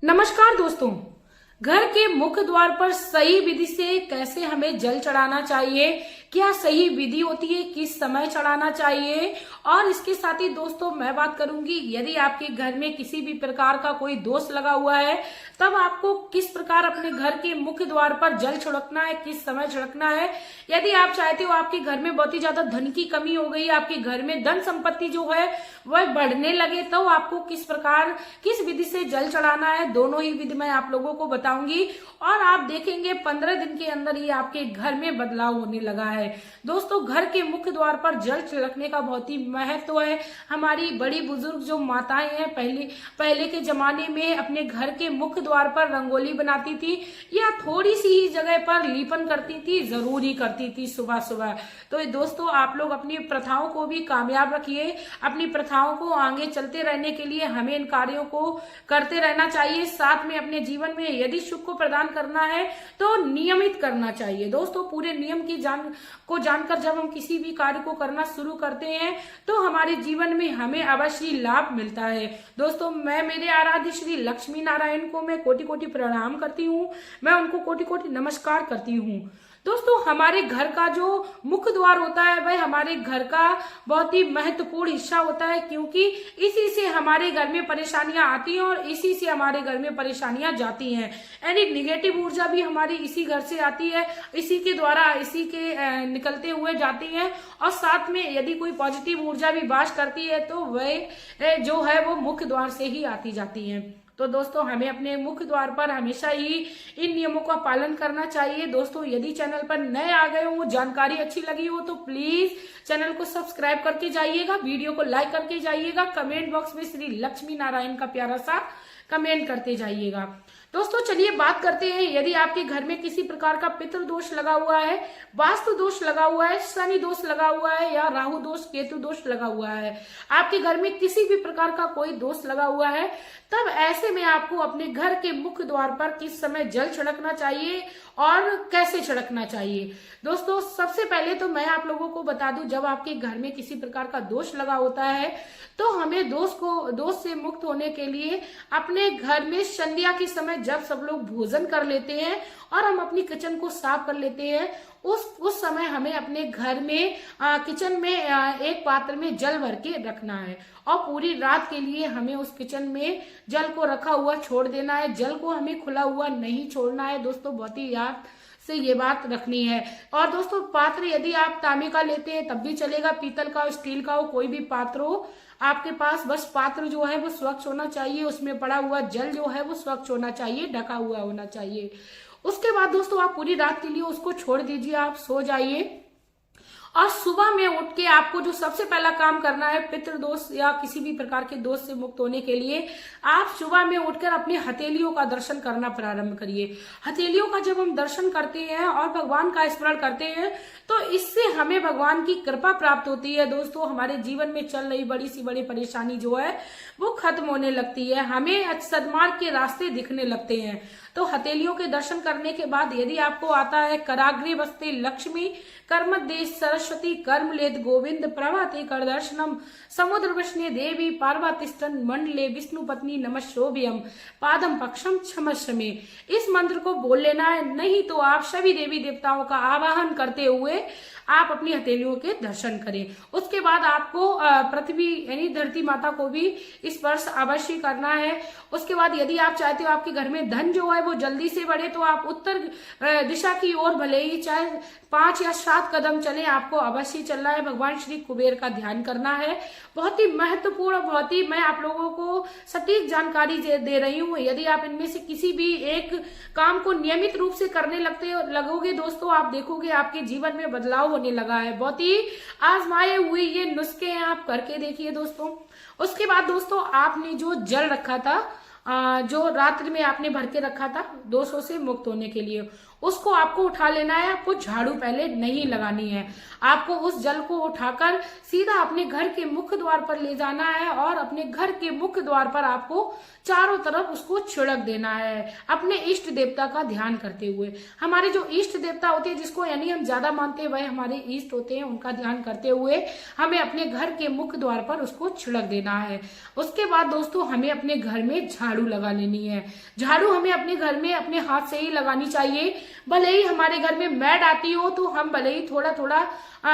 नमस्कार दोस्तों। घर के मुख्य द्वार पर सही विधि से कैसे हमें जल चढ़ाना चाहिए, क्या सही विधि होती है, किस समय चढ़ाना चाहिए, और इसके साथ ही दोस्तों मैं बात करूंगी यदि आपके घर में किसी भी प्रकार का कोई दोष लगा हुआ है तब आपको किस प्रकार अपने घर के मुख्य द्वार पर जल छिड़कना है, किस समय छिड़कना है। यदि आप चाहते हो आपके घर में बहुत ही ज्यादा धन की कमी हो गई, आपके घर में धन संपत्ति जो है वह बढ़ने लगे, तो आपको किस प्रकार किस विधि से जल चढ़ाना है, दोनों ही विधि मैं आप लोगों को बताऊंगी और आप देखेंगे 15 दिन के अंदर ही आपके घर में बदलाव होने लगा है। दोस्तों, घर के मुख्य द्वार पर जल छिड़कने का बहुत ही महत्व है। हमारी बड़ी बुजुर्ग जो माताएं हैं पहले के जमाने में अपने घर के मुख्य द्वार पर रंगोली बनाती थी या थोड़ी सी ही जगह पर लीपन करती थी, जरूर ही करती थी सुबह सुबह। तो दोस्तों, आप लोग अपनी प्रथाओं को भी कामयाब रखिए। अपनी प्रथाओं को आगे चलते रहने के लिए हमें इन कार्यों को करते रहना चाहिए। साथ में अपने जीवन में यदि सुख को प्रदान करना है तो नियमित करना चाहिए। दोस्तों, पूरे नियम की जानकर जब हम किसी भी कार्य को करना शुरू करते हैं तो हमारे जीवन में हमें अवश्य लाभ मिलता है। दोस्तों, मैं मेरे आराध्य श्री लक्ष्मी नारायण को मैं कोटि कोटि प्रणाम करती हूँ, मैं उनको कोटि कोटि नमस्कार करती हूँ। दोस्तों, हमारे घर का जो मुख्य द्वार होता है वह हमारे घर का बहुत ही महत्वपूर्ण हिस्सा होता है, क्योंकि इसी से हमारे घर में परेशानियां आती हैं और इसी से हमारे घर में परेशानियां जाती हैं। यानी निगेटिव ऊर्जा भी हमारी इसी घर से आती है, इसी के द्वारा इसी के निकलते हुए जाती है, और साथ में यदि कोई पॉजिटिव ऊर्जा भी वास करती है तो वह जो है वो मुख्य द्वार से ही आती जाती है। तो दोस्तों, हमें अपने मुख्य द्वार पर हमेशा ही इन नियमों का पालन करना चाहिए। दोस्तों, यदि चैनल पर नए आ गए हो, जानकारी अच्छी लगी हो तो प्लीज चैनल को सब्सक्राइब करके जाइएगा, वीडियो को लाइक करके जाइएगा, कमेंट बॉक्स में श्री लक्ष्मी नारायण का प्यारा सा कमेंट करते जाइएगा। दोस्तों, चलिए बात करते हैं, यदि आपके घर में किसी प्रकार का पितृ दोष लगा हुआ है, वास्तु दोष लगा हुआ है, शनि दोष लगा हुआ है या राहु दोष केतु दोष लगा हुआ है, आपके घर में किसी भी प्रकार का कोई दोष लगा हुआ है, तब ऐसे में आपको अपने घर के मुख्य द्वार पर किस समय जल छिड़कना चाहिए और कैसे छिड़कना चाहिए। दोस्तों, सबसे पहले तो मैं आप लोगों को बता दूं, जब आपके घर में किसी प्रकार का दोष लगा होता है तो हमें दोष से मुक्त होने के लिए अपने घर में संध्या के समय जब सब लोग भोजन कर लेते हैं और हम अपनी किचन को साफ कर लेते हैं, उस समय हमें अपने घर में किचन में एक पात्र में जल भर के रखना है और पूरी रात के लिए हमें उस किचन में जल को रखा हुआ छोड़ देना है। जल को हमें खुला हुआ नहीं छोड़ना है। दोस्तों, बहुत ही याद से ये बात रखनी है। और दोस्तों, पात्र यदि आप तांबे का लेते हैं तब भी चलेगा, पीतल का, स्टील का हो, कोई भी पात्र हो आपके पास, बस पात्र जो है वो स्वच्छ होना चाहिए, उसमें पड़ा हुआ जल जो है वो स्वच्छ होना चाहिए, ढका हुआ होना चाहिए। उसके बाद दोस्तों, आप पूरी रात के लिए उसको छोड़ दीजिए, आप सो जाइए और सुबह में उठ के आपको जो सबसे पहला काम करना है, पितृदोष या किसी भी प्रकार के दोष से मुक्त होने के लिए आप सुबह में उठकर अपनी हथेलियों का दर्शन करना प्रारंभ करिए। हथेलियों का जब हम दर्शन करते हैं और भगवान का स्मरण करते हैं तो इससे हमें भगवान की कृपा प्राप्त होती है। दोस्तों, हमारे जीवन में चल रही बड़ी सी बड़ी परेशानी जो है वो खत्म होने लगती है, हमें सद्मार्ग के रास्ते दिखने लगते हैं। तो हथेलियों के दर्शन करने के बाद यदि आपको आता है, कराग्रे वस्ते लक्ष्मी कर्मदेश सरस्वती कर्मलेद गोविंद प्रभाते कर दर्शनम समुद्र वृष्णे देवी पार्वतिष्ठन मंडले विष्णु पत्नी नमस्ोभ्यम पादम पक्षम क्षमस्व, इस मंत्र को बोल लेना है। नहीं तो आप सभी देवी देवताओं का आवाहन करते हुए आप अपनी हथेलियों के दर्शन करें। उसके बाद आपको पृथ्वी यानी धरती माता को भी स्पर्श अवश्य करना है। उसके बाद यदि आप चाहते हो आपके घर में धन जो है वो जल्दी से बढ़े तो आप उत्तर दिशा की ओर भले ही चाहे 5 या 7 कदम चले, आपको अवश्य चलना है। भगवान श्री कुबेर का ध्यान करना है। बहुत ही महत्वपूर्ण, बहुत ही मैं आप लोगों को सटीक जानकारी दे रही हूँ। यदि आप इनमें से किसी भी एक काम को नियमित रूप से करने लगोगे दोस्तों, आप देखोगे आपके जीवन में बदलाव होने लगा है। बहुत ही आजमाए हुए ये नुस्खे आप करके देखिए दोस्तों। उसके बाद दोस्तों, आपने जो जल रखा था, जो रात्रि में आपने भर के रखा था दोषों से मुक्त होने के लिए, उसको आपको उठा लेना है। आपको झाड़ू पहले नहीं लगानी है, आपको उस जल को उठाकर सीधा अपने घर के मुख्य द्वार पर ले जाना है और अपने घर के मुख्य द्वार पर आपको चारों तरफ उसको छिड़क देना है, अपने इष्ट देवता का ध्यान करते हुए। हमारे जो इष्ट देवता होते हैं, जिसको यानी हम ज्यादा मानते हैं, वह हमारे इष्ट होते हैं, उनका ध्यान करते हुए हमें अपने घर के मुख्य द्वार पर उसको छिड़क देना है। उसके बाद दोस्तों हमें अपने घर में झाड़ू लगा लेनी है। झाड़ू हमें अपने घर में अपने हाथ से ही लगानी चाहिए। भले ही हमारे घर में मैड आती हो तो हम भले ही थोड़ा थोड़ा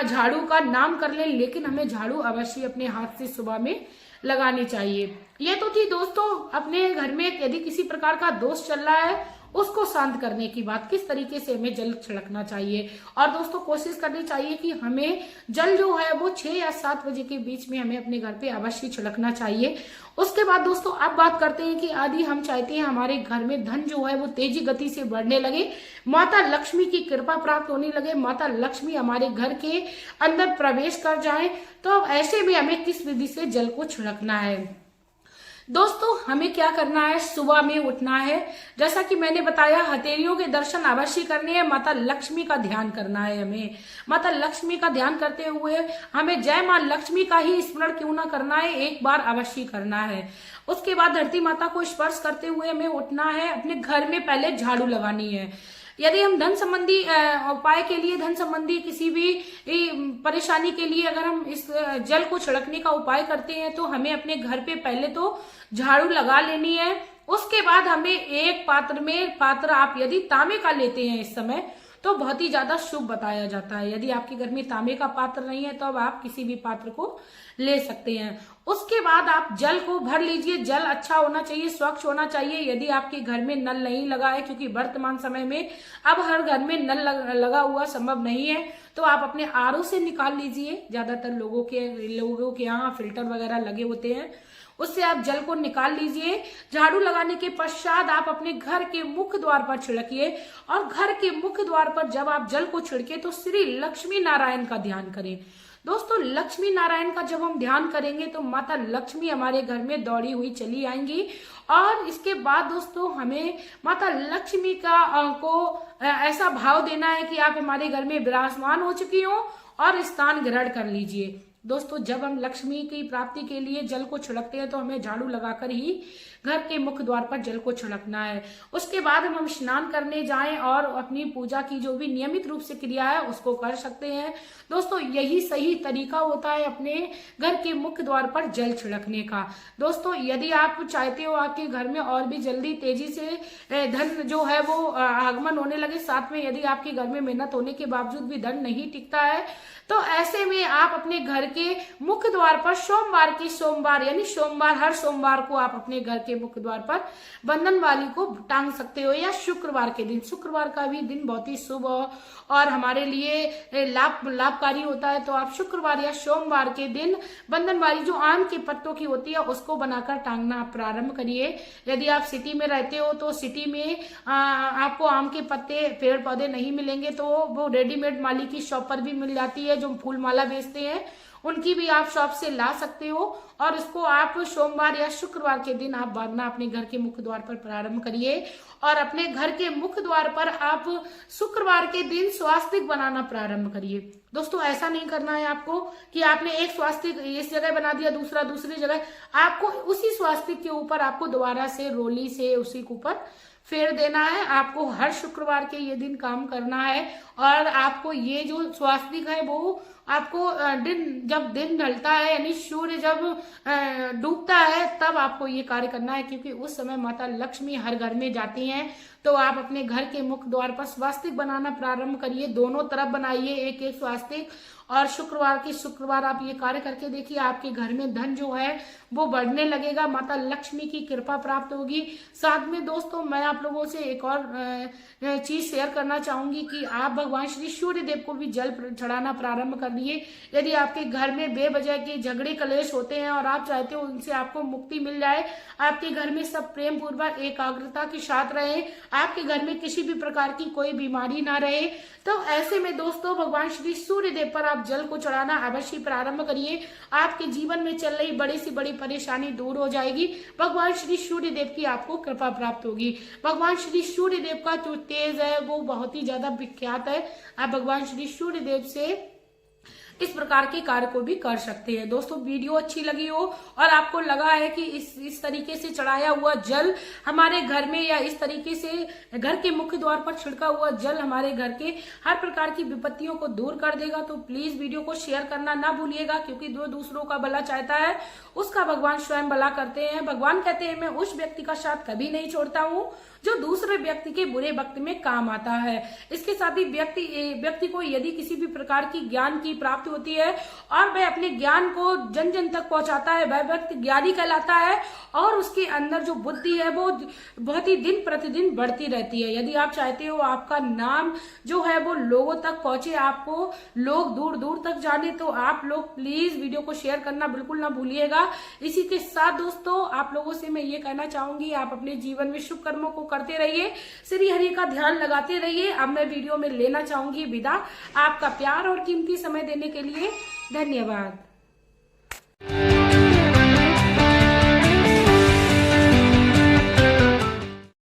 झाड़ू का नाम कर लें, लेकिन हमें झाड़ू अवश्य अपने हाथ से सुबह में लगानी चाहिए। ये तो थी दोस्तों अपने घर में यदि किसी प्रकार का दोष चल रहा है उसको शांत करने की बात, किस तरीके से हमें जल छिड़कना चाहिए। और दोस्तों कोशिश करनी चाहिए कि हमें जल जो है वो 6 या 7 बजे के बीच में हमें अपने घर पे अवश्य छिड़कना चाहिए। उसके बाद दोस्तों अब बात करते हैं कि यदि हम चाहते हैं हमारे घर में धन जो है वो तेजी गति से बढ़ने लगे, माता लक्ष्मी की कृपा प्राप्त होने लगे, माता लक्ष्मी हमारे घर के अंदर प्रवेश कर जाए, तो ऐसे में हमें किस विधि से जल को छिड़कना है। दोस्तों हमें क्या करना है, सुबह में उठना है। जैसा कि मैंने बताया हथेलियों के दर्शन अवश्य करने हैं, माता लक्ष्मी का ध्यान करना है। हमें माता लक्ष्मी का ध्यान करते हुए हमें जय मां लक्ष्मी का ही स्मरण क्यों ना करना है, एक बार अवश्य करना है। उसके बाद धरती माता को स्पर्श करते हुए हमें उठना है, अपने घर में पहले झाड़ू लगानी है। यदि हम धन संबंधी उपाय के लिए, धन संबंधी किसी भी परेशानी के लिए अगर हम इस जल को छिड़कने का उपाय करते हैं तो हमें अपने घर पे पहले तो झाड़ू लगा लेनी है। उसके बाद हमें एक पात्र आप यदि तांबे का लेते हैं इस समय तो बहुत ही ज्यादा शुभ बताया जाता है। यदि आपके घर में तांबे का पात्र नहीं है तो अब आप किसी भी पात्र को ले सकते हैं। उसके बाद आप जल को भर लीजिए। जल अच्छा होना चाहिए, स्वच्छ होना चाहिए। यदि आपके घर में नल नहीं लगा है, क्योंकि वर्तमान समय में अब हर घर में नल लगा हुआ संभव नहीं है, तो आप अपने आरओ से निकाल लीजिए। ज्यादातर लोगों के यहाँ फिल्टर वगैरह लगे होते हैं, उससे आप जल को निकाल लीजिए। झाड़ू लगाने के पश्चात आप अपने घर के मुख्य द्वार पर छिड़किए और घर के मुख्य द्वार पर जब आप जल को छिड़के तो श्री लक्ष्मी नारायण का ध्यान करें। दोस्तों लक्ष्मी नारायण का जब हम ध्यान करेंगे तो माता लक्ष्मी हमारे घर में दौड़ी हुई चली आएंगी। और इसके बाद दोस्तों हमें माता लक्ष्मी को ऐसा भाव देना है कि आप हमारे घर में विराजमान हो चुकी हो और स्थान ग्रहण कर लीजिए। दोस्तों जब हम लक्ष्मी की प्राप्ति के लिए जल को छिड़कते हैं तो हमें झाड़ू लगाकर ही घर के मुख्य द्वार पर जल को छिड़कना है। उसके बाद हम स्नान करने जाएं और अपनी पूजा की जो भी नियमित रूप से क्रिया है उसको कर सकते हैं। दोस्तों यही सही तरीका होता है अपने घर के मुख्य द्वार पर जल छिड़कने का। दोस्तों यदि आप चाहते हो आपके घर में और भी जल्दी तेजी से धन जो है वो आगमन होने लगे, साथ में यदि आपके घर में मेहनत होने के बावजूद भी धन नहीं टिकता है, तो ऐसे में आप अपने घर के मुख्य द्वार पर सोमवार यानी हर सोमवार को आप अपने घर के मुख्य द्वार पर बंधन वाली को टांग सकते हो, या शुक्रवार के दिन। शुक्रवार का भी दिन बहुत ही शुभ और हमारे लिए लाभकारी होता है, तो आप शुक्रवार या सोमवार के दिन बंधन वाली जो आम के पत्तों की होती है उसको बनाकर टांगना प्रारंभ करिए। यदि आप सिटी में रहते हो तो सिटी में आपको आम के पत्ते पेड़ पौधे नहीं मिलेंगे तो वो रेडीमेड माली की शॉप पर भी मिल जाती है, जो फूल माला बेचते हैं उनकी भी आप शॉप से ला सकते हो। और इसको आप सोमवार या शुक्रवार के दिन आप बांधना अपने घर के मुख्य द्वार पर प्रारंभ करिए। और अपने घर के मुख्य द्वार पर आप शुक्रवार के दिन स्वास्तिक बनाना प्रारंभ करिए। दोस्तों ऐसा नहीं करना है आपको कि आपने एक स्वास्तिक इस जगह बना दिया, दूसरा दूसरी जगह। आपको उसी स्वास्तिक के ऊपर आपको दोबारा से रोली से उसी के ऊपर फेर देना है। आपको हर शुक्रवार के ये दिन काम करना है। और आपको ये जो स्वास्तिक है वो आपको जब दिन ढलता है यानी सूर्य जब डूबता है तब आपको ये कार्य करना है, क्योंकि उस समय माता लक्ष्मी हर घर में जाती हैं। तो आप अपने घर के मुख्य द्वार पर स्वास्तिक बनाना प्रारंभ करिए, दोनों तरफ बनाइए एक एक स्वास्तिक। और शुक्रवार आप ये कार्य करके देखिए, आपके घर में धन जो है वो बढ़ने लगेगा, माता लक्ष्मी की कृपा प्राप्त होगी। साथ में दोस्तों मैं आप लोगों से एक और चीज शेयर करना चाहूंगी कि आप भगवान श्री सूर्य देव को भी जल चढ़ाना प्रारंभ कर दिए। यदि आपके घर में बेवजह के झगड़े कलेश होते हैं और आप चाहते हो उनसे आपको मुक्ति मिल जाए, आपके घर में सब प्रेम पूर्वक एकाग्रता के साथ रहे, आपके घर में किसी भी प्रकार की कोई बीमारी ना रहे, तो ऐसे में दोस्तों भगवान श्री सूर्य देव पर आप आप जल को चढ़ाना अवश्य प्रारंभ करिए। आपके जीवन में चल रही बड़ी से बड़ी परेशानी दूर हो जाएगी। भगवान श्री सूर्य देव की आपको कृपा प्राप्त होगी। भगवान श्री सूर्य देव का जो तेज है वो बहुत ही ज्यादा विख्यात है। आप भगवान श्री सूर्य देव से इस प्रकार के कार्य को भी कर सकते हैं। दोस्तों वीडियो अच्छी लगी हो और आपको लगा है कि इस तरीके से चढ़ाया हुआ जल हमारे घर में या इस तरीके से घर के मुख्य द्वार पर छिड़का हुआ जल हमारे घर के हर प्रकार की विपत्तियों को दूर कर देगा, तो प्लीज वीडियो को शेयर करना ना भूलिएगा, क्योंकि जो दूसरों का भला चाहता है उसका भगवान स्वयं भला करते हैं। भगवान कहते हैं मैं उस व्यक्ति का साथ कभी नहीं छोड़ता हूँ जो दूसरे व्यक्ति के बुरे वक्त में काम आता है। इसके साथ ही व्यक्ति को यदि किसी भी प्रकार की ज्ञान की प्राप्ति होती है और वह अपने ज्ञान को जन जन तक पहुंचाता है, वह व्यक्ति ज्ञानी कहलाता है और उसके अंदर जो बुद्धि है वो बहुत ही दिन प्रतिदिन बढ़ती रहती है। यदि आप चाहते हो आपका नाम जो है वो लोगों तक पहुंचे, आपको लोग दूर दूर तक जाने, तो आप लोग प्लीज वीडियो को शेयर करना बिल्कुल ना भूलिएगा। इसी के साथ दोस्तों आप लोगों से मैं ये कहना चाहूंगी, आप अपने जीवन में शुभ कर्मों को करते रहिए, श्री हरि का ध्यान लगाते रहिए। अब मैं वीडियो में लेना चाहूंगी विदा। आपका प्यार और कीमती समय देने के लिए धन्यवाद।